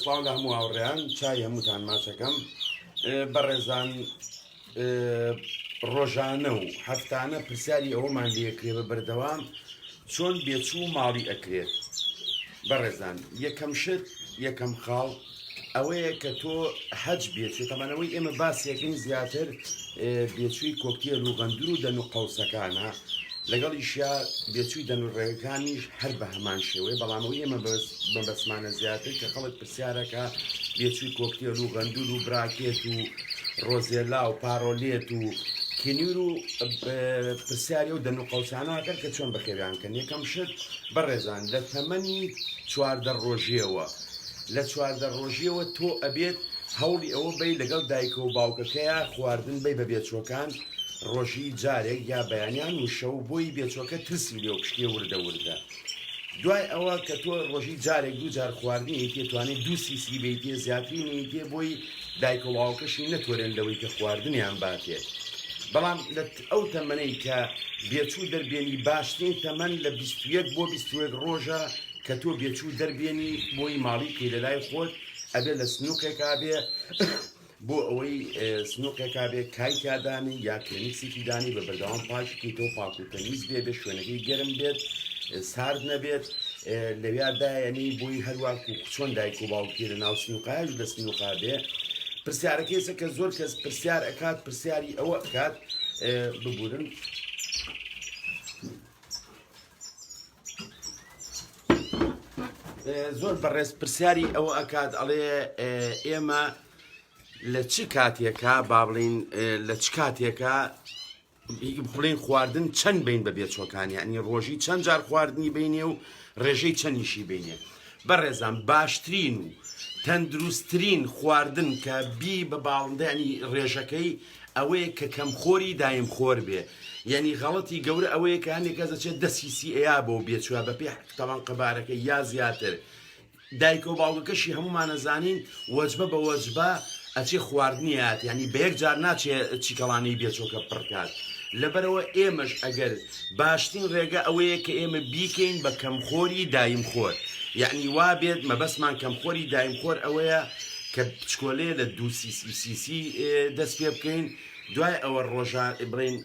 سڵاو لە هەموو هاوڕێیان چای هەمووتان ماچەکەم بەڕێزان ڕۆژانە و هەفتانە پرسیاری ئەوەمان لێکرێ بە بەردەوام چۆن بێچوو ماڵی ئەکرێت. بەڕێزان یەکەم شت یەکەم خاڵ ئەوەیە کە تۆ حەج بێچێت تەمانەوەی ئێمە باسیەکەین زیاتر بێچووی کۆکتێل و غەندور و دەن و قەوسەکانە لەگەڵیشیا بێچووی دەن و ڕێگەکانیش هەر بە هەمان شێوەیە بەڵامەوەی ئێمە بە بەسمانە زیاتر کە خەڵک پرسیارەکە بێچووی کۆکتێل و غەندور و براکێت و ڕۆزێلا و پارۆلێت و کینیر و پرسیاری و دەن و قەوسانەکە کە چۆن بەخێویانکەن. یەکەم شت بەڕێزان لە تەمەنی 14 ڕۆژیەوە لە 14 ڕۆژیەوە تۆ ئەبێت هەوڵی ئەوە بی لەگەڵ دایکە و باوکەکەیە خواردن بی بە بێچۆکان ڕۆژی جارێک یا بەیانیان و شەو بۆی بێچۆکە ترسی لێ و پشتێ وردە وردە. دوای ئەوە کە تۆ ڕۆژی جارێک دوو جار خواردنی تێتوانێت 2 سیسی بیتێ زیاترینی تێ بۆی دایکە و باوکەشی نەتوەرێن لەوەی کە خواردنیان باتێت. بەڵام ئەو تەمەنەی کە بێچوو دەربێنی باشترین تەمەن لە 21 بۆ 21 ڕۆژە کە تۆ بێچوو دەربێنی بۆی ماڵی کەی لە لای خۆت ئەبێ لە سنووکێکا بێ بۆ ئەوەی سنووکێکا بێ کایکادانی یا کلینیکسێکی دانی بە بەردەوام پاشکی تۆ پاک و تەمیز بێ بێ شوێنەکەی گەرم بێت سارد نەبێت لەویادایەنی بۆی هەروە چۆن دایک و باوکی لە ناو سنووقایش لە سنووقا بێ. پرسیارەکەیسە کە زۆر کەس پرسیار ئەکات پرسیاری ئەوە ئەکات ببورن زۆر بەڕێز پرسیاری ئەوە ئەکات ئەڵێ ئێمە لە چ کاتێکە با بڵین لە چ کاتێکە بڵین خواردن چەند بین بە بێچۆکانی ئەنی ڕۆژی چەند جار خواردنی بینێ و ڕێژەی چەندیشی بینێ. بەڕێزان باشترین و تەندروستترین خواردن کە بی بە باڵندانی ڕێژەکەی ئەوەیە کە کەمخۆری دایم خۆر بێ. یعنی غەڵەتی گەورە ئەوەیە کە هەندێک کەس دەچێت 10 سیسی ئەیا بۆ بێچووە بە پێ تەوان قەبارەکە یا زیاتر. دایکە و باوکەکەشی هەمومان ئەزانین وەجبە بە وەجبە ئەچێ خواردنیات ینی بە یەک جار ناچێت چیکەڵانەی بێچۆکە پڕکات. لەبەرەوە ئێمەش ئەگەر باشترین ڕێگە ئەوەیە کە ئێمە بیکەین بە کەمخۆری دایم خۆر. یعنی وا بێت مەبەسمان کەمخۆری دایم خۆر ئەوەیە کە پچکۆلەیە لە 2 سیسی دەست پێ بکەین. دوای ئەوە بڵین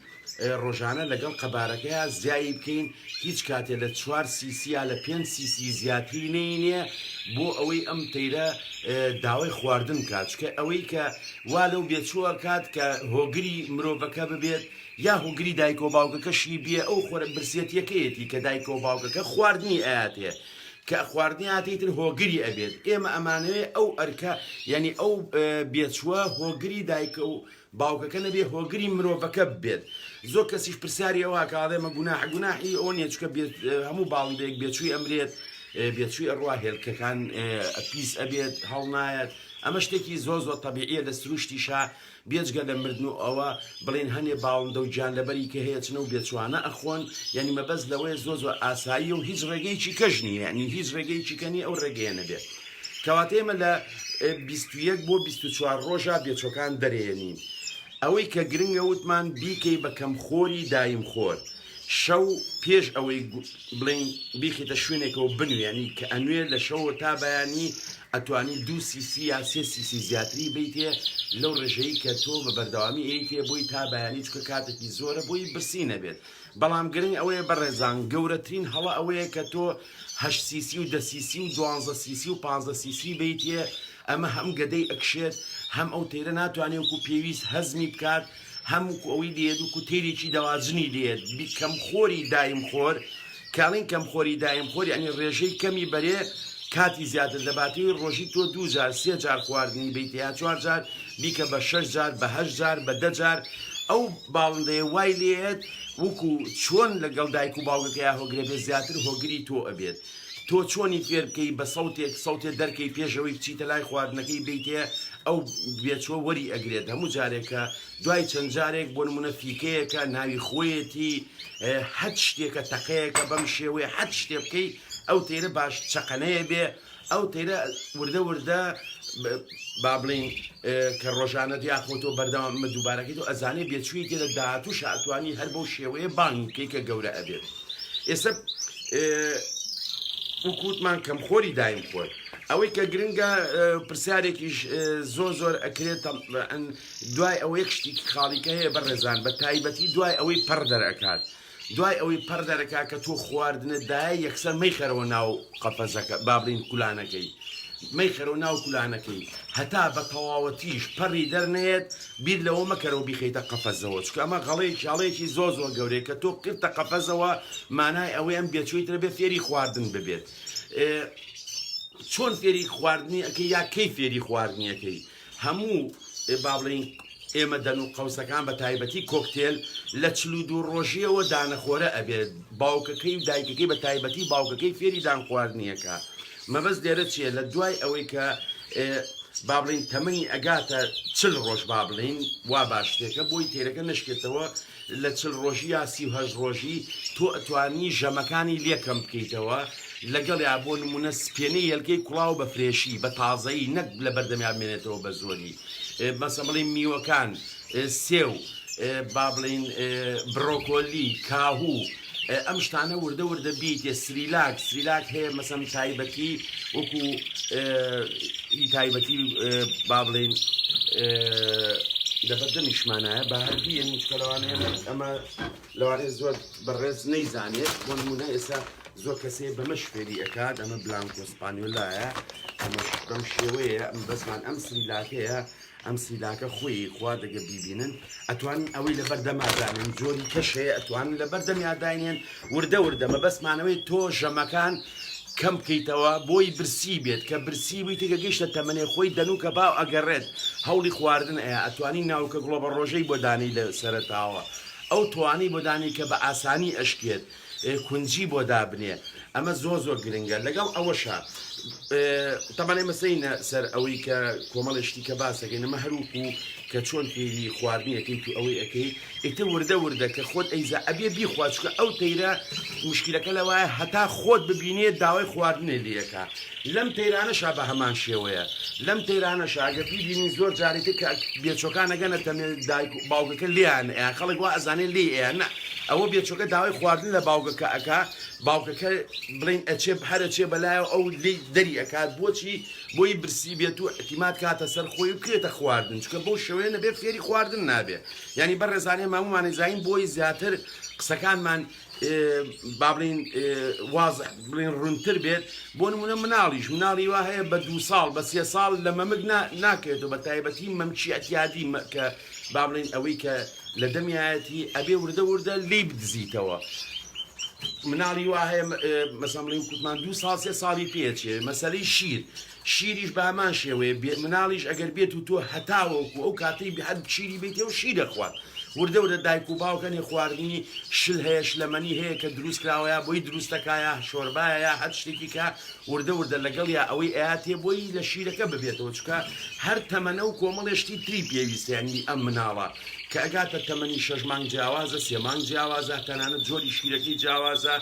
ڕۆژانە لەگەڵ قەبارەکەیە زیایی بکەین هیچ کاتێ لە 4 سیسی یا لە 5 سیسی زیاتری نینێ بۆ ئەوەی ئەم تەیرە داوای خواردن کات چکە ئەوەی کە وا لەو بێچووە کات کە هۆگری مرۆڤەکە ببێت یا هۆگری دایکە و باوکەکەشی بێ ئەو خۆرە برسێتیەکەیەتی کە دایکە و باوکەکە خواردنی ئااتێ کە خواردنی ئاتیتر هۆگری ئەبێت. ئێمە ئەمانەوێ ئەو ئەرکە ینی ئەو بێچووە هۆگری دایکە و باوکەکە نەبێ هۆگری مرۆڤەکە بێت. زۆر کەسیش پرسیاری ئەوە کاڵێمە گوناحی ئەو نییە چکە هەموو باڵندێک بێچووی ئەمرێت بێچووی ئەڕوا هێلکەکان پیس ئەبێت هەڵ نایەت. ئەمە شتێکی زۆر تەبیعیە لە سروشتیشا بێجگە لە مردن و ئەوە بڵێن هەنێ باڵندە و گیانلەبەری کە هەیە چنە و بێچوانە ئەخۆن ینی مەبەست لەوەی زۆر ئاسایی و هیچ ڕێگەیکی کەژ نیە ینی هیچ ڕێگەیکی کەنی ئەو ڕێگەیە نەبێت. کەواتە ئێمە لە 21 بۆ 24 ڕۆژە بێچۆکان دەرێنین. ئەوەی کە گرنگە وتمان بیکەی بە کەمخۆری دایم خۆر. شەو پێش ئەوەی بڵین بیخیتە شوێنێکەوە بنوێنی کە ئەنوێ لە شەوە تا بەیانی ئەتوانی 2 سیسی یا 3 سیسی زیاتری بیتێ لەو ڕێژەیە کە تۆ بە بەردەوامی ئەیتێ بۆی تا بەیانی چکە کاتێکی زۆرە بۆی برسی نەبێت. بەڵام گرنگ ئەوەیە بەڕێزان گەورەترین هەڵە ئەوەیە کە تۆ 8 سیسی و 10 سیسی و 12 سیسی و 15 سیسی بیتێ ئەمە هەم گەدەی ئەکشێت هەم ئەو تێرە ناتوانێت وکو پێویست هەزمی بکات هەم ئەوەی دێت و کوتێرێکی دەواجنی دێت کەمخۆری دایم خۆر. کاڵین کەمخۆری دایم خۆر ئەنی ڕێژەی کەمی بەرێ کاتی زیاتر دەباتەوەی ڕۆژی تۆ 2 جار 3 جار خواردنی بیت یا 4 جار بیکە بە 6 جار بە 8 جار بە 10 جار. ئەو باڵندەیە وای لێت وەکو چۆن لەگەڵ دایک و باوکەکەیە هۆگرێ بێت زیاتر هۆگری تۆ ئەبێت. تۆ چۆنی فێر بکەی بە سەوتێک دەرکەی پێشەوەی بچیتە لای خواردنەکەی بیتێ ئەو بێچوە وەری ئەگرێت هەموو جارێکە دوای چەند جارێک بۆ نمونە فیکەیەکە ناوی خۆیەتی هەت شتێکە تەقەیەکە بەم شێوەیە هەت شتێ بکەی ئەو تێرە باش چەقەنەیە بێ ئەو تێرە وردە با بڵین کە ڕۆژانە دیاخۆتۆ بەردەوام دووبارەکەیت و ئەزانێ بێچووی تێدە داهاتوو شاتوانی هەر بەو شێوەیە بانگکەی کە گەورە ئەبێت. ئێستا وەکووتمان کەمخۆری دایم خۆر ئەوەی کە گرنگە پرسیارێکیش زۆر ئەکرێت دوای ئەوە یەک شتێکی خاڵیکە هەیە بەڕێزان بە تایبەتی دوای ئەوەی پەر دەرەکات دوای ئەوەی پەر دەرەکا کە تۆ خواردنەدایە یەکسەر مەیخەرەوە ناو قەفەزەکە با بڵین کولانەکەی مەیخەرەوە ناو کولانەکەی هەتا بە تەواوەتیش پەڕی دەرنێت بیر لەوە مەکەرەوە بیخەیتە قەفەزەوە چکە ئەمە گەڵەیەکی زۆر گەورەیە کە تۆ کردتە قەفەزەوە مانای ئەوەی ئەم بێچوویترە بێ فێری خواردن ببێت چۆن فێری خواردنی ئەەکەی یا کەی فێری خواردنیەکەی هەموو با بڵین ئێمە دەن و قەوسەکان بە تایبەتی کۆکتێل لە 42 ڕۆژیەوە دانەخۆرە ئەبێت باوکەکەی و دایکەکەی بە تایبەتی باوکەکەی فێری دان خواردنیەکە مەبەست لێرە چیە لە دوای ئەوەی کە با بڵین تەمەنی ئەگاتە 40 ڕۆژ با بڵین وا باشتێکە بۆی تێرەکە نشکێتەوە لە 40 ڕۆژی یا 38 ڕۆژی تۆ ئەتوانی ژەمەکانی لێکەم بکەیتەوە لەگەڵ یا بۆ نمونە سپێنەی هێلکەی کوڵاو بە فرێشی بە تازایی نەک لە بەردەمیان بێنێتەوە بە زۆری مەسە بڵین میوەکان سێو با بڵین برۆکۆلی کاهوو ئەم شتانە وردە وردە بیتێ سریلاک هەیە مەسەم تایبەتی وەکو تایبەتی با بڵین دەبەردەمیشمانایە بە هەردیە نیشکە لەوانەیە ئەمە لەوانەیە زۆر بەڕێز نەیزانێت بۆ نمونە ئێستا زۆر کەسێ بەمە شفێری ئەکات ئەمە بلانکۆ ئسپانیۆلایە ئەمە بەم شێوەیە بەسمان ئەم سریلاکەیە ئەم سریلاکە خۆی خوا دەگە بیبینن ئەتوانین ئەوەی لە بەردەمادانێن جۆری کەشەیە ئەتوانن لە بەردەمیاداینێن وردە مەبەستمانەوەی تۆ ژەمەکان کەم بکەیتەوە بۆی برسی بێت کە برسی بووی تێکە گەیشتە تەمەنێ خۆی دەنوکە باو ئەگەڕێت هەوڵی خواردن ئەیە ئەتوانی ناوکە گڵۆبە ڕۆژەی بۆ دانی لە سەرەتاوە ئەو توانی بۆ دانی کە بە ئاسانی ئەشکێت کونجی بۆ دابنێ ئەمە زۆر گرنگە لەگەڵ ئەوەشە تەمانێ مەسەینە سەر ئەوەی کە کۆمەڵشتی کە باسەکەین ئەمە هەروکو کە چۆن فێری خواردنیەکەی تو ئەوەی ئەەکەی ئیتر وردە کە خۆت ئەیزا ئەبێ بیخوا چکە ئەو تەیرە مشکلەکە لەوایە هەتا خۆت ببینێت داوای خواردنێ لەکە لەم تەیرانەشا بە هەمان شێوەیە لەم تەیرانەشا ئەگە بیبینین زۆر جارێتە کە بێچۆکان ئەگەنە تەمێ باوکەکە لیان خەڵک وا ئەزانێت لێ ئێنە ئەوە بێچۆکە داوای خواردن لە باوکەکە ئەکا باوکەکە بڵین ئەچێ هەرەچێ بەلایە ئەو لی دەری ئەکات بۆچی بۆی برسی بێت و ئەتیمات کاتە سەر خۆی و بکرێتە خواردن چکە بۆ شێوەیە نەبێ فێری خواردن نابێ ینی بەڕێزانێ مامومانە زین بۆی زیاتر قسەکانمان با بڵین واضح بڵین ڕوونتر بێت بۆ نمونە مناڵی وا هەیە بە 2 ساڵ بە 3 ساڵ لە مەمک ناکرێتەوە بە تایبەتی مەمچی ئەتیادی کە با بڵین ئەوەی کە لە دەمیایەتی ئەبێ وردە لی بدزیتەوە مناڵی وا هەیە مەسەڵین کوتمان 2 ساڵ 3 ساڵی پێچێ مەسەلەی شیریش بە هەمان شێوەیە مناڵیش ئەگەر بێت و تۆ هەتاوەکو ئەو کاتەی بەحەد شیری بێتێ و شیر دەخوات وردە دایک و باوکەنی خواردنی شل هەیە شلەمەنی هەیە کە دروست کراوەیە بۆی دروستەکایە شۆربایە یا هەر شتێکی کە وردە لەگەڵ یا ئەوەی ئااتێ بۆی لە شیرەکە ببێتەوە چکە هەر تەمەنە و کۆمەڵێشتی تری پێویستیانی ئەم مناڵە کە ئەگاتە تەمەنی 6 مانگ جیاوازە 3 مانگ جیاوازە تەنانەت جۆری شیرەکەی جیاوازە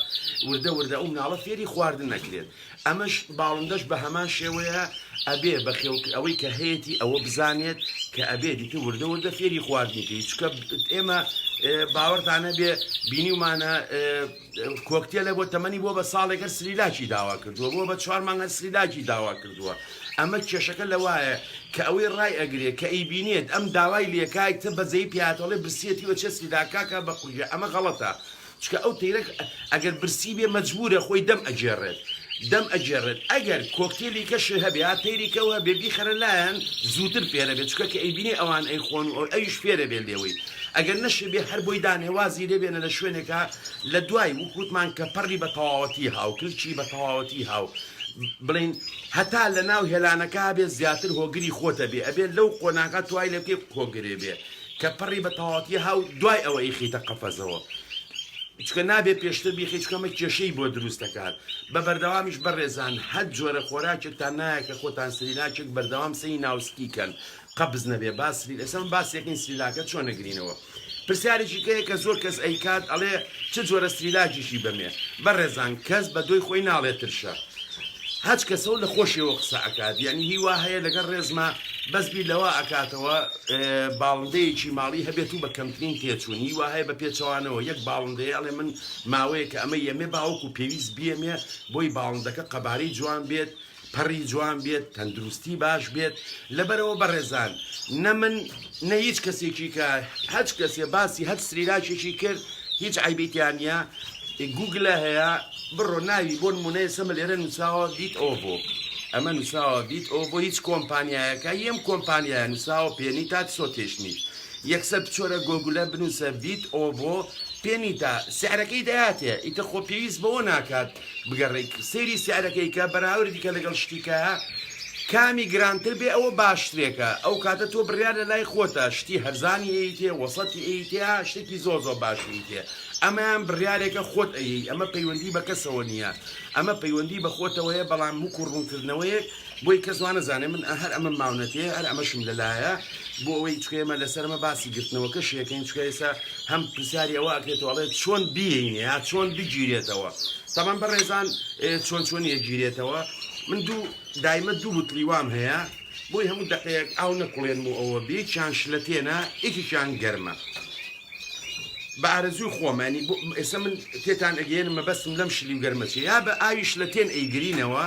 وردە ئەو مناڵە فێری خواردن نەکرێت ئەمەش باڵندەش بە هەمان شێوەیە ئەبێ بەخێو ئەوەی کە هەیەی ئەوە بزانێت کە ئەبێ دیتر وردە فێری خواردنیکەی چکە ئێمە باوەڕتانە بێ بینیمانە کۆکتێلە بۆ تەمەنی بۆ بە ساڵێکە سریلاکی داوا کردووە بۆ بە 4 مانگە سریلاکی داوا کردووە ئەمە کێشەکە لەوایە کە ئەوەی ڕای ئەگرێت کە ئەیبینێت ئەم داوای لێکایتە بەزەی پیاتۆڵێ برسیەتی وە چە سریلاکاکە بە قوژە ئەمە غەڵەتە چکە ئەو تەیرە ئەگەر برسی بێ مەجبورە خۆی دەم ئەجێڕێت ئەگەر کۆکتێلی کەش هەبێ تەیریکەوە بێ بیخەرە لایەن زووتر فێرە بێت چکە کە ئەیبینێ ئەوان ئەیخۆن و ئەویش فێرە بێت لێوەی ئەگەر نەشێ بێ هەر بۆی دانێوازی لێبێنە لە شوێنێکە لە دوای وکوتمان کە پەڕی بە تەواوەتی هاو کلچی بە تەواوەتی هاو بڵین هەتا لە ناو هێلانەکە بێت زیاتر هۆگری خۆتە بێ ئەبێت لەو قۆناکە توای لە بکێ هۆگرێ بێ کە پەڕی بە تەواوەتی هاو دوای ئەوە ئیخیتە قەفەزەوە چکە نابێت پێشتر بیخی چکەمە کێشەی بۆ دروست دەکات بە بەردەوامیش بەڕێزان هەر جۆرە خۆراکێکتان نایە کە خۆتان سریلاکێک بەردەوام سەی ناوسکیکەن قەبز نەبێ باسری ئەسەم باسێکین سریلاکە چۆن نەگرینەوە پرسیارێکی کەیە کە زۆر کەس ئەیکات ئەڵێ چ جۆرە سریلاکیشی بەمێ بەڕێزان کەس بە دوی خۆی ناڵێت ترشە هەچ کەسەوە لە خۆشیەوە قسە ئەکات یعنی هیوا هەیە لەگەڵ ڕێزمە بەسبی لەوە ئەکاتەوە باڵندەیەکی ماڵی هەبێت و بە کەمترین تێچوون هیوا هەیە بە پێچەوانەوە یەک باڵندەیە ئەڵێ من ماوەیە کە ئەمە یەمێ باوەکو پێویست بیەمێ بۆی باڵندەکە قەبارەی جوان بێت پەڕی جوان بێت تەندروستی باش بێت لەبەرەوە بەڕێزان نە من نە هیچ کەسێکی کە هەچ کەسێ باسی هەر سریلاکێکی کرد هیچ عیبێتیان نیە گوگلە هەیە بڕۆ ناوی بۆ نمونەیە سەمە لێرە نووساوە دیت ئۆڤۆ ئەمە نووساوە دیت ئەو بۆ هیچ کۆمپانیایەکە یەم کۆمپانیایە نووساوە پێنی تا سۆتێشنیت یەکسەر بچۆرە گۆگلە بنووسە دیت ئۆڤۆ پێنیتا سیارەکەی دەهاتێ ئیتر خۆ پێویست بەوە ناکات بگەڕێ سەیری سیارەکەی کە بەراوردی کە لەگەڵ شتیکە کامی گرانتر بێ ئەوە باشترێکە ئەو کاتە تۆ بڕیار لە لای خۆتە شتی هەرزانی ئەیتێ وەسەتی ئەیتێ شتێکی زۆر زۆر باشی تێ ئەمەیان بڕیارێکە خۆت ئەیی ئەمە پەیوەندی بە کەسەوە نییە ئەمە پەیوەندی بە خۆتەوەیە بەڵام وەکو ڕوونکردنەوەیەک بۆی کەس وانە زانێ من هەر ئەمە ماونەتێ هەر ئەمەشم لەلایە بۆ ئەوەی چکێمە لەسەرمە باسی گرتنەوەکە شەکەین چکە ئێستا هەم پرسیاری ئەوە ئەکرێتەوەڵێت چۆن بینێ چۆن بگیرێتەوە تەمان بەڕێزان چۆن چۆنیە گیرێتەوە من دایمە دوو بوتڵیوام هەیە بۆی هەموو دقەیەک ئاو نەکوڵێن و ئەوە بێکیان شلەتێنە ئێکیشان گەرمە بە ئارەزوی خۆمانی ئێستا من تێتان ئەگەێنم مەبەستم لەم شلی و گەرمەچێ یا بە ئاوی شلەتێن ئەیگرینەوە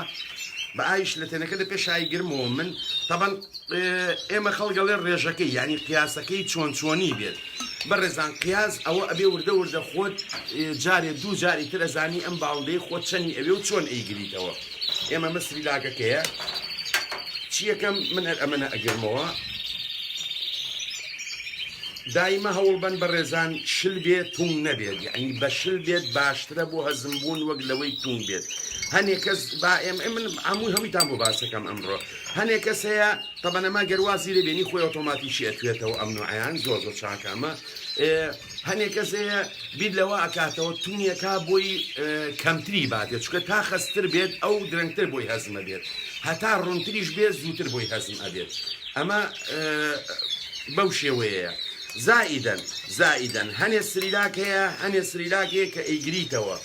بە ئاوی شلەتێنەکە لە پێش ئای گرمەوە من تەبەن ئێمە خەڵگەڵێ ڕێژەکەی ینی قیاسەکەی چۆن چۆنی بێت بەڕێزان قیاز ئەوە ئەبێ وردە وردە خۆت جارێ دوو جاری تر ئەزانی ئەم باڵندەی خۆت چەنی ئەوێ و چۆن ئەیگریتەوە ئێمە مەسری لاگەکەیە چیەکەم من هەر ئەمەە ئەگرمەوە دایمە هەوڵ بن بە ڕێزان شل بێت تونگ نەبێت یعنی بە شل بێت باشترە بۆ هەزمبوون وەک لەوەی تونگ بێت هەنێک کەس من هەمووی هەموویتان بۆ باسەکەم ئەمڕۆ هەنێک کەس هەیە تەبەنەما گەروازی لەبێنی خۆی ئۆتۆماتیشی ئەتوێتەوە ئەم نوعیان زۆر زۆر چاکەمە هەنێک کەس هەیە بیر لەوە ئەکاتەوە تونیەکە بۆی کەمتری باتێت چکە تا خەستر بێت ئەو درەنگتر بۆی هەزمە بێت هەتا ڕوونتریش بێت زووتر بۆی هەزم ئەبێت ئەمە بەو شێوەیە زائیدەن هەنێ سریلاک هەیە هەنێ سریلاکەیە کە ئەیگریتەوە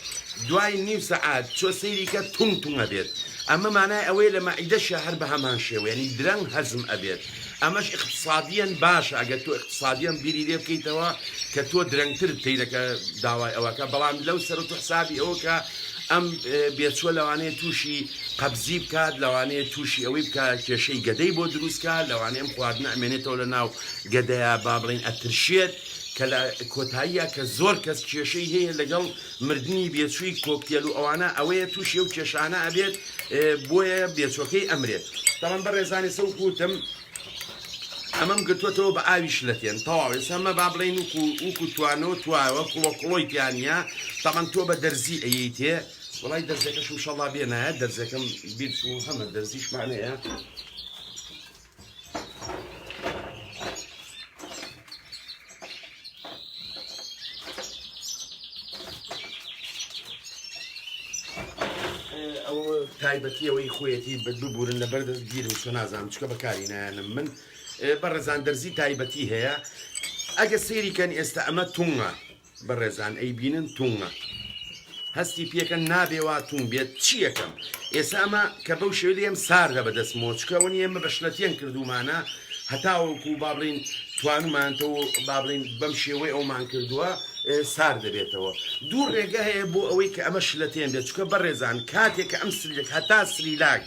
دوای نیو سەعات چۆ سەیریکە تونگە بێت ئەمە مانای ئەوەی لە مەعیدەشە هەر بە هەمان شێوە ینی درەنگ هەزم ئەبێت ئەمەش اقتصادیان باشە ئەگەر تۆ اقتصادیان بیری لێ بکەیتەوە کە تۆ درەنگتر تیرەکە داوای ئەوەکە بەڵام لەو سەر و حسابی ئەوە کە ئەم بێچوە لەوانەیە تووشی قەبزی بکات لەوانەیە تووشی ئەوەی بکە کێشەی گەدەی بۆ دروستکات لەوانەیە ئەم خواردنە ئەمێنێتەوە لە ناو گەدەیە با بڵین ئەترشێت کە لە کۆتاییە کە زۆر کەس کێشەی هەیە لەگەڵ مردنی بێچووی کۆکتێل و ئەوانە ئەوەیە تووشی و کێشانە ئەبێت بۆیە بێچۆکەی ئەمرێت تاوان بە ڕێزانی سە و کوتم ئەمەم گرتوێتەوە بە ئاوی شلەتێن تەواوی ئەمە با بڵین وکو توانەوە توایەوە کوڵۆی پیانە تەمان تۆ بە دەرزی ئەیتێ وڵای دەرزەکەشم شەڵا بێنایە دەرزەکەم بیر و هەمە دەرزیشمانەیە تایبەتی ئەوەی خۆیەتی ببورن لەبەر گیرم چۆ نازانم چکە بەکاری نایەنم من بەڕێزان دەرزی تایبەتی هەیە ئەگە سێریکەن ئێستا ئەمە تونگە بەڕێزان ئەیبینن تونگە هەستی پێکە نابێوا تون بێت چیەکەم ئێستا ئەمە کە بەو شێوەی ئەم ساردە بەدەستمەوە چکەوەنی ئێمە بەشلەتێن کردومانە هەتاوەکو با بڵین توانمانتەوە با بڵین بەم شێوەی ئەومان کردووە سار دەبێتەوە دوو ڕێگە هەیە بۆ ئەوەی کە ئەمە شلەتێن بێت چکە بەڕێزان کاتێک کە ئەم سریلێک هەتا سریلاک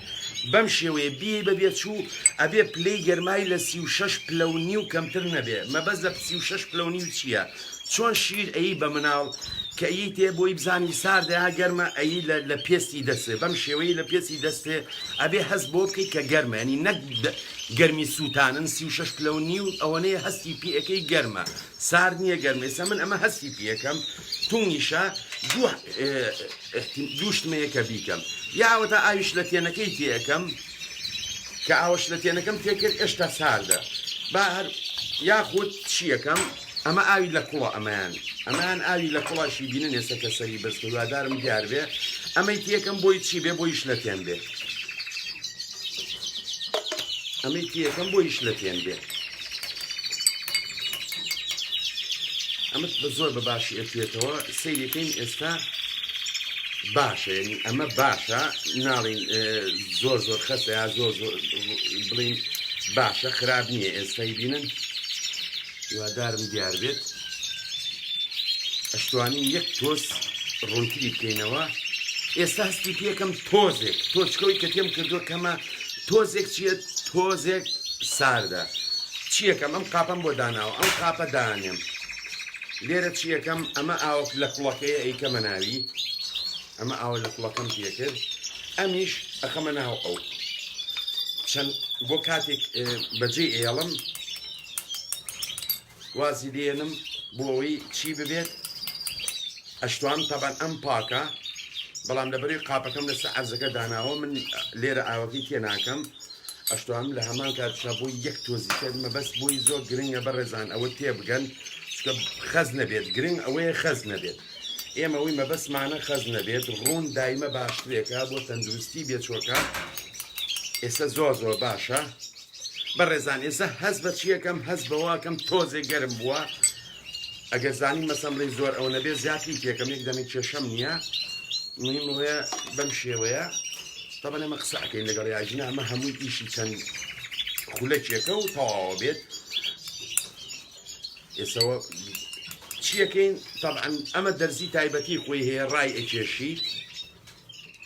بەم شێوەیە بێ بەبێت چوو ئەبێ پلەی گەرمای لە 36 پلەونی و کەمتر نەبێ مەبەز لە 36 پلەونی و چییە چۆن شیر ئەی بە مناڵ کە ئەی تێ بۆی بزانی ساردەها گەرمە ئەی لە پێستی دەستێ بەم شێوەی لە پێسی دەستێ ئەبێ هەست بۆ بکەی کە گەرمە ینی نەک گەرمی سووتانن 36 پلەونی و ئەوەنەیە هەستی پێەکەی گەرمە سارد نییە گەرمێ ئێستا من ئەمە هەستی پێەکەم تونگیشە دووشتمەیەکە بیکەم یاوەتە ئاویش لە تێنەکەی تێەکەم کە ئاوەش لە تێنەکەم تێکرد ئێشتا ساردە با هەر یاخود چیەکەم ئەمە ئاوی لە کوڵە ئەمان ئاوی لە کوڵاشی بینن ئێستا کە سەری بەست وادارم دیار بێ ئەمەی تێکەم بۆی چی بێ بۆیش لە تێن بێ ئەمەی تێکەم بۆیش لە تێن بێ ئەمە بە زۆر بە باشی ئەتوێتەوە سەیرەکەین ئێستا باشە ینی ئەمە باشە ناڵین زۆر زۆر خەسە یا زۆر بڵین باشە خراپ نییە ئێستای بینن هیوادارم دیار بێت ئەشتوانین یەک تۆس ڕوونتری بکەینەوە ئێستا هەستی پێکەم تۆزێک تۆچکەوەی کە تێم کردووە کەمە تۆزێک چیە تۆزێک ساردە چیەکەم ئەم قاپەم بۆ داناوە ئەم قاپە دانێم لێرە چیەکەم ئەمە ئاوە لە کوڵەکەیە ئەیکەمە ناوی ئەمە ئاوە لە کوڵەکەم پێکرد ئەمیش ئەخەمە ناو ئەو چەند بۆ کاتێک بەجێ ئێڵم وازی لێنم بۆ ئەوەی چی ببێت ئەشتوان تەبەن ئەم پاکە بەڵام لەبەری قاپەکەم لەسەر عەرزەکە داناوە من لێرە ئاوەکەی تێ ناکەم ئەشتوان لە هەمان کاتشا بۆی یەک تۆزی کردمە بەس بۆی زۆر گرنگە بەڕێزان ئەوە تێبگەن چکە خەز نەبێت گرنگ ئەوەیە خەز نەبێت ئێمە ئەوی مەبەسمانە خەز نەبێت ڕوون دایمە باشترێکە بۆ تەندروستی بێچۆکە ئێستا زۆر زۆر باشە بەڕێزان ئێستا هەز بە چیەکەم هەز بەواکەم تۆزێک گەرم بووە ئەگەر زانی مەسەمڵی زۆر ئەو نەبێت زیاتری پێکەم یەک دەمێک کێشەم نییە مهم وەیە بەم شێوەیە طبعا ئەمە قسە ئەەکەین لەگەڵ یاژینە ئەمە هەمووی ئیشی چەند خولەکێکە و تەواوە بێت ئێسەوە چیەکەین طبعا ئەمە دەرزی تایبەتی خۆی هەیە ڕای ئەکێشی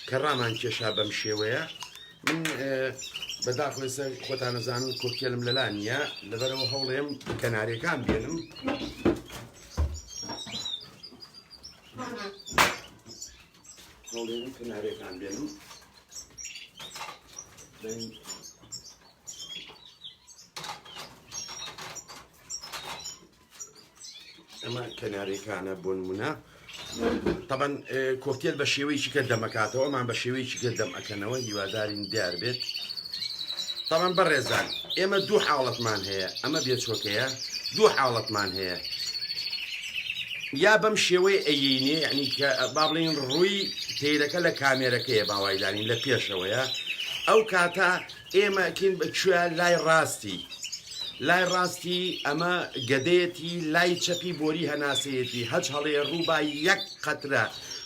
کە ڕامان کێشا بەم شێوەیە من بەداخ لەسە خۆتان نەزانن کۆکتێلم لەلا نییە لەبەرەوە هەوڵێم کەنارەکان بێنم هەوڵێنم کەنارەکان بێنم ئەمە کەنارەکانە بۆ نمونە طبعا کۆکتێل بە شێوەیەکی کە دەمەکاتەوە ئەمان بە شێوەیەکی کە دەم ئەکەنەوە هیوادارین دیار بێت طبعا بەڕێزان ئێمە دوو حاڵەتمان هەیە ئەمە بێچۆکەیە دوو حاڵەتمان هەیە یا بەم شێوەیە ئەیینێ یعنی کە با بڵێن ڕووی تێرەکە لە کامێرەکەیە باوایدارین لە پێشەوەیە ئەو کاتە ئێمەکەین بەکوێ لای ڕاستی لای ڕاستی ئەمە گەدەیەتی لای چەپی بۆری هەناسەیەتی هەچ هەڵێ ڕووبا یەک قەترە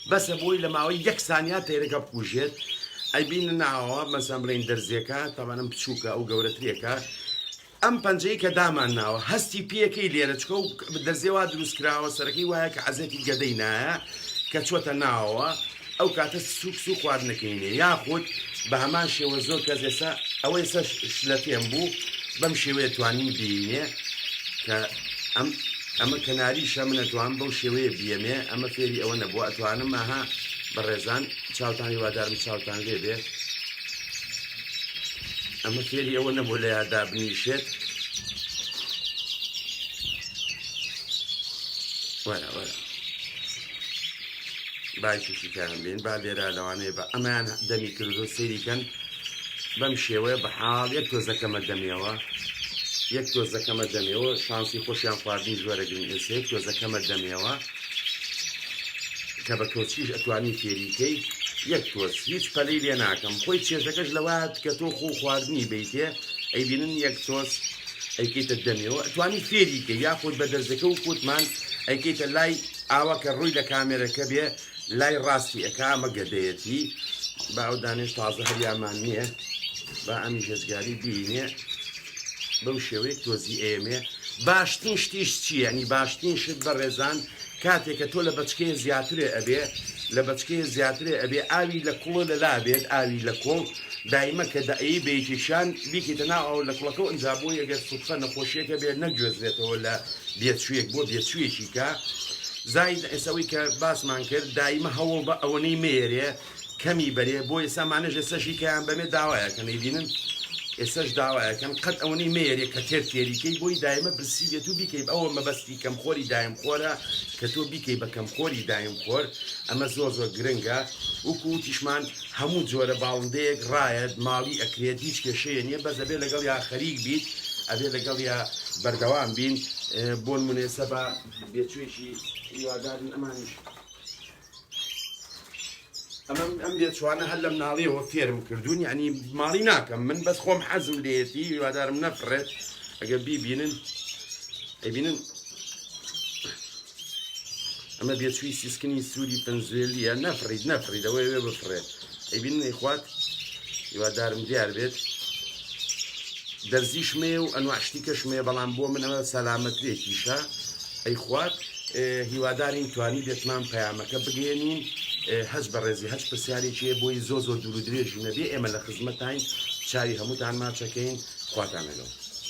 بەسە بۆی لە ماوەی یەک سانیا تێرەکە بکوژێت ئەیبینە ناوە مەسەم بڵێن دەرزێکە تەوانم بچووکە ئەو گەورەترێکە ئەم پەنجەی کە دامان ناوە هەستی پێەکەی لێرە چکە و دەرزێوا دروستکراوە سەرەکەی وایە کە عەزەتی گەدەی نایە کە چۆتە ناوەوە ئەو کاتە سوک خواردنەکەینێ یاخود بە هەمان شێوە زۆر کەس ئێستا ئەوەی سەر لە پێم بوو بەم شێوەیە توانین بینێ کە ئەمە کەناریشە من ئەتوان بەو شێوەیە بیەمێ ئەمە فێری ئەوە نەبووە ئەتوانم ئاها بەڕێزان چاوتان هیوادارم چاوتان لێ بێ ئەمە فێری ئەوە نەبوو لە یادا بنیشێت وەرە باکیشیکان بین با لێرە لەوانەیە بە ئەمان دەمی کردو سەیریکەن بەم شێوەیە بە حاڵ یەک تۆزەکەمە دەمێەوە یەک تۆزەکەمە دەمێەوە شانسی خۆشیان خواردنی زۆرە گرنگ ئێستا یەک تۆزەکەمە دەمێەوە کە بە تۆچیش ئەتوانی فێریکەی یەک تۆز هیچ پەلەی لێ ناکەم خۆی چێژەکەش لەوات کە تۆ خۆ خواردنی بیتێ ئەیبینن یەک تۆز ئەیکەیتە دەمێەوە ئەتوانی فێریکە یاخود بە دەرزەکە و کووتمان ئەیکەیتە لای ئاوە کە ڕووی لە کامێرەکە بێ لای ڕاستی ئەکا ئەمە گەدەیەتی با ئەو دانێش تازە هەریامان نییە با ئەمی هێزگاری بینێ بەو شێوەیە تۆزی ئێمێ باشترین شتیش چییە ئەنی باشترین شت بە ڕێزان کاتێککە تۆ لە بەچکەیە زیاترێ ئەبێ لە بەچکەیە زیاترێ ئەبێ ئاوی لە کوڵە لەلا بێت ئاوی لە کۆڵ دایمە کە دەئی بێتیشان بیکەیتە ناو ئەو لە کوڵەکە ئەنجابووی ئەگەر سوتفە نەخۆشیەکە بێت نەگوێزرێتەوە لە بێچوویەک بۆ بێچوویەکی کە زاید ئێسەوەی کە باسمان کرد دایمە هەوڵ بە ئەوەنەی مێرێ کەمی بەرێ بۆ ئێسامانەژ ئێسەشی کەیان بەمێ داوایەکە نەیبینن ئێسەش داوایەکەم قەت ئەوەی مێرێ کە تێر تێریکەی بۆی دایمە برسی بێت و بیکەیت ئەوە مەبەستی کەم خۆری دایم خۆرە کە تۆ بیکەی بە کەم خۆری دایم خۆر ئەمە زۆر زۆر گرنگە وکوتیشمان هەموو جۆرە باڵندەیەک ڕایەت ماڵی ئەکرێت هیچ کێشەیە نییە بەس ئەبێ لەگەڵ یا خەریک بیت ئەبێ لەگەڵ یا بەردەوام بین بۆ نمونێسە بە بێچوێکی هیوادارن ئەمانش ئەم بێچوانە هەر لە مناڵیەوە فێرم کردوون یعنی ماڵی ناکەم من بەس خۆم حەزم لێتی هیوادارم نەفرێت ئەگەر بیبینن ئەیبینن ئەمە بێچووی سیسکنی سووری پەنزوێلیە نەفرید ئەوەی وێ بفرێت ئەیبینن ئەیخوات هیوادارم دیار بێت دەرزیشمێ و ئەنواعشتی کەشمێ بەڵام بۆ من ئەمە سەلامەترێکیشە ئەیخوات هیوادارین توانی بێتمان پەیامەکە بگەێنین هەج بە ڕێزی هەج پرسیارێکیە بۆی زۆر دوور و درێژی نەبێ ئێمە لە خزمەتین چاوی هەمووتان ماچەکەین خواتان لەگەڵ